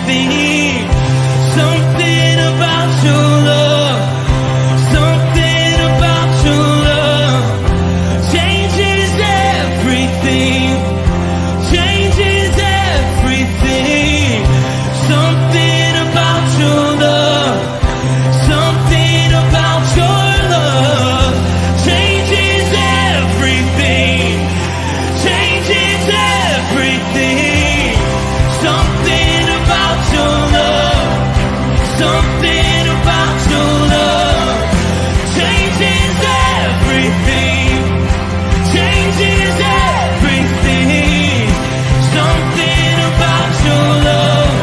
everything. Something about your love, something about your love changes everything, changes everything. Something about your love, something about your love changes everything, changes everything. Something about your love, something about your love changes everything, changes everything. Something about your love,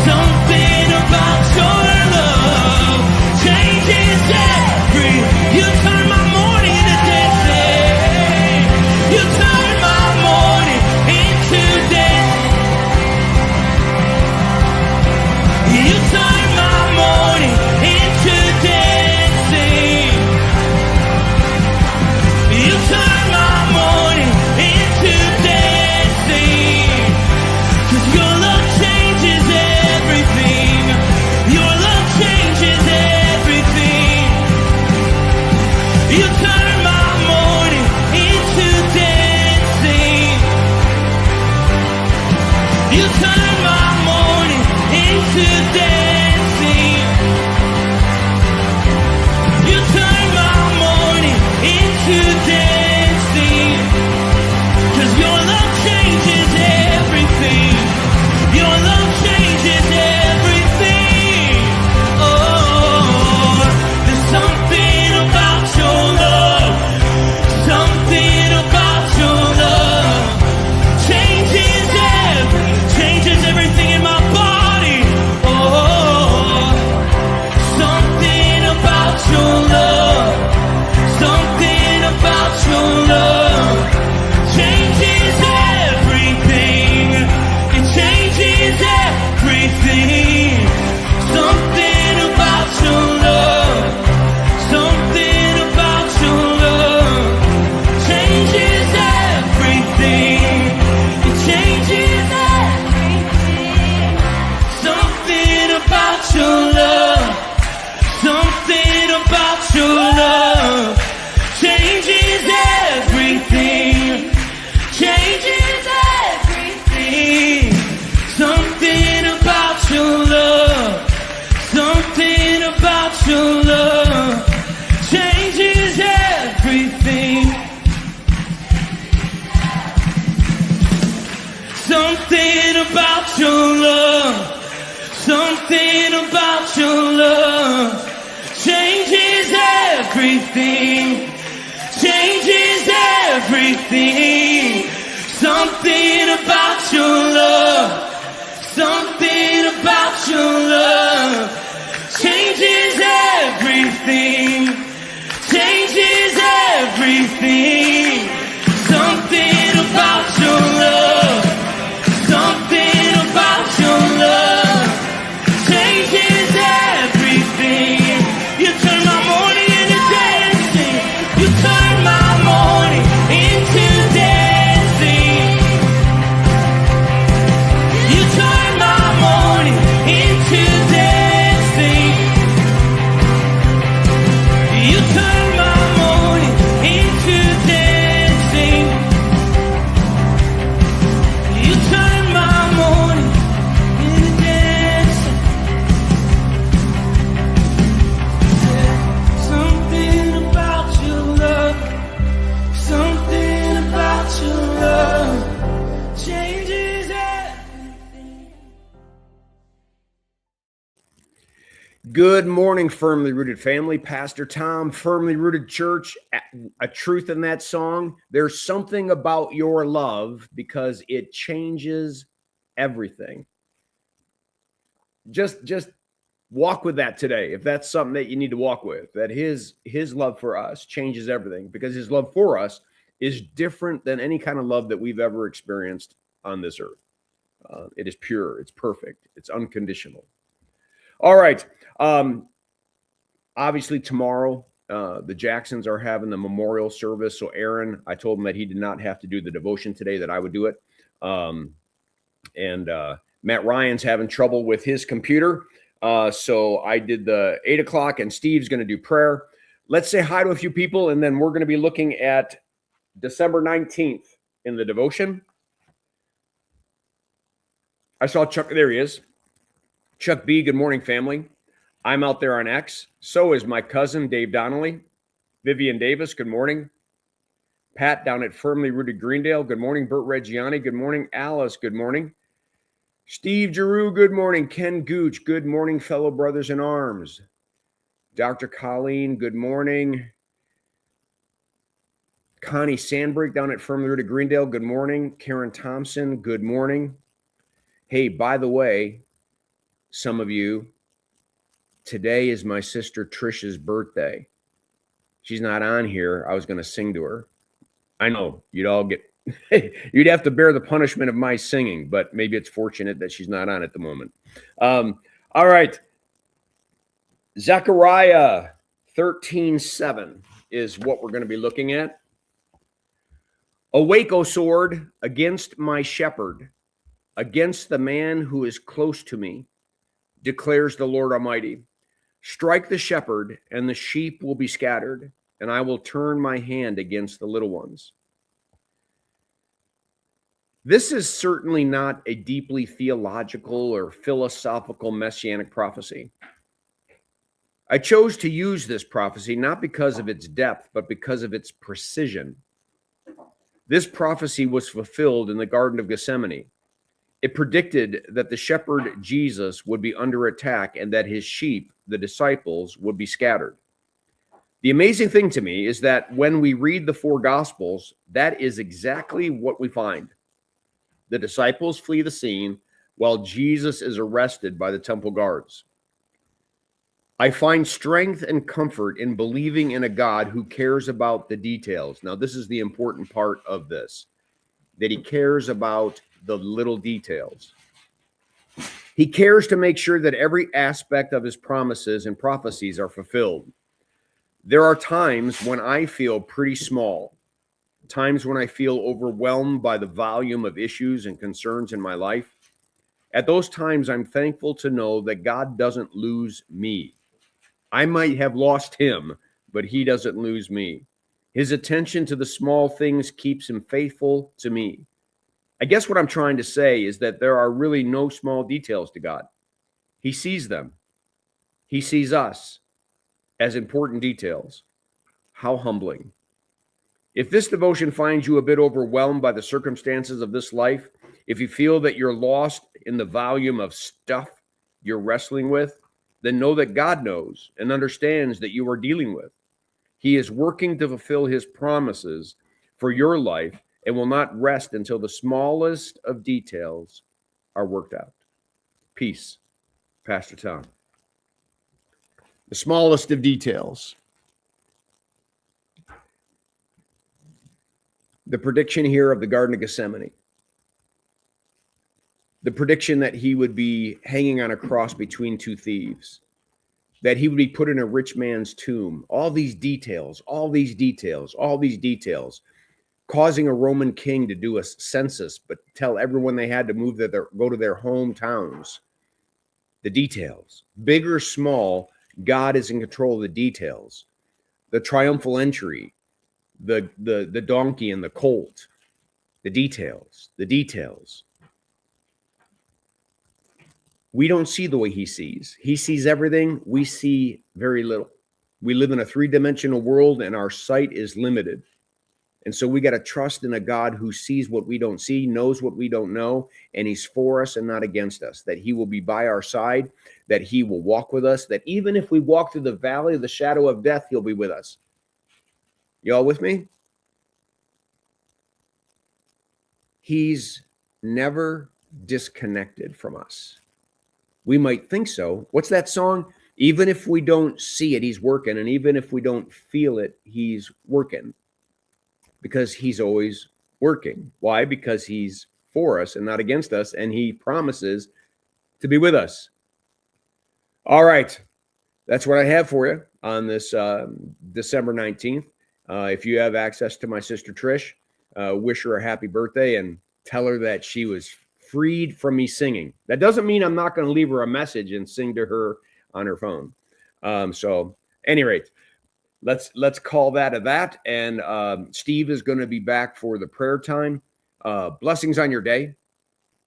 something about your love changes everything. You turn my morning into dancing. You turn my morning into dancing. You turn my morning into dancing. You turn my morning into dancing. 'Cause your love changes everything. Your love changes everything. You turn my morning into dancing. You turn my morning into dancing. You turn my morning into dancing. 'Cause your love changes everything. Your love changes everything. Oh, there's something about your love, something about your love changes everything in my body. Oh, something about your love, something about your love changes everything. It changes everything. Something about your love, something about your love changes everything. It changes everything. Something about your love, something about your love changes everything, changes everything. Something about your love, something about your love changes everything. Something about your love, something about your love changes everything, changes everything. Something about your love, something about your love changes everything, changes everything. Something about your love, something about your love changes everything. You turn my morning into dancing. You turn my morning into dancing. You turn my morning into dancing. You turn my morning into dancing. You turn my morning into dancing. Something about your love, something about your love changes everything. Good morning, Firmly Rooted family. Pastor Tom, Firmly Rooted Church, a truth in that song. There's something about your love because it changes everything. Just walk with that today. If that's something that you need to walk with, that his love for us changes everything, because his love for us is different than any kind of love that we've ever experienced on this earth. It is pure, it's perfect, it's unconditional. All right. Obviously tomorrow, the Jacksons are having the memorial service. So Aaron, I told him that he did not have to do the devotion today, that I would do it. And Matt Ryan's having trouble with his computer. So I did the 8 o'clock, and Steve's going to do prayer. Let's say hi to a few people, and then we're going to be looking at December 19th in the devotion. I saw Chuck. There he is. Chuck B, good morning, family. I'm out there on X. So is my cousin, Dave Donnelly. Vivian Davis, good morning. Pat down at Firmly Rooted Greendale, good morning. Bert Reggiani, good morning. Alice, good morning. Steve Giroux, good morning. Ken Gooch, good morning, fellow brothers in arms. Dr. Colleen, good morning. Connie Sandbrick down at Firmly Rooted Greendale, good morning. Karen Thompson, good morning. Hey, by the way, some of you, today is my sister Trisha's birthday. She's not on here. I was going to sing to her. I know you'd all get, you'd have to bear the punishment of my singing, but maybe it's fortunate that she's not on at the moment. All right. Zechariah 13:7 is what we're going to be looking at. Awake, O sword, against my shepherd, against the man who is close to me, declares the Lord Almighty. Strike the shepherd, and the sheep will be scattered, and I will turn my hand against the little ones. This is certainly not a deeply theological or philosophical messianic prophecy. I chose to use this prophecy not because of its depth, but because of its precision. This prophecy was fulfilled in the Garden of Gethsemane. It predicted that the shepherd Jesus would be under attack and that his sheep, the disciples, would be scattered. The amazing thing to me is that when we read the four Gospels, that is exactly what we find. The disciples flee the scene while Jesus is arrested by the temple guards. I find strength and comfort in believing in a God who cares about the details. Now, this is the important part of this, that he cares about the little details. He cares to make sure that every aspect of his promises and prophecies are fulfilled. There are times when I feel pretty small, times when I feel overwhelmed by the volume of issues and concerns in my life. At those times, I'm thankful to know that God doesn't lose me. I might have lost him, but he doesn't lose me. His attention to the small things keeps him faithful to me. I guess what I'm trying to say is that there are really no small details to God. He sees them. He sees us as important details. How humbling. If this devotion finds you a bit overwhelmed by the circumstances of this life, if you feel that you're lost in the volume of stuff you're wrestling with, then know that God knows and understands that you are dealing with. He is working to fulfill his promises for your life and will not rest until the smallest of details are worked out. Peace, Pastor Tom. The smallest of details. The prediction here of the Garden of Gethsemane. The prediction that he would be hanging on a cross between two thieves, that he would be put in a rich man's tomb. All these details, causing a Roman king to do a census, but tell everyone they had to move go to their hometowns. The details, big or small, God is in control of the details. The triumphal entry, the donkey and the colt, the details. We don't see the way he sees. He sees everything. We see very little. We live in a three-dimensional world and our sight is limited. And so we got to trust in a God who sees what we don't see, knows what we don't know, and he's for us and not against us, that he will be by our side, that he will walk with us, that even if we walk through the valley of the shadow of death, he'll be with us. Y'all with me? He's never disconnected from us. We might think so. What's that song? Even if we don't see it, he's working. And even if we don't feel it, he's working. Because he's always working. Why? Because he's for us and not against us. And he promises to be with us. All right. That's what I have for you on this December 19th. If you have access to my sister Trish, wish her a happy birthday and tell her that she was freed from me singing. That doesn't mean I'm not going to leave her a message and sing to her on her phone. So, any rate, let's call that a that. And Steve is going to be back for the prayer time. Blessings on your day.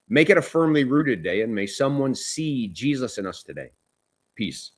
Make it a firmly rooted day, and may someone see Jesus in us today. Peace.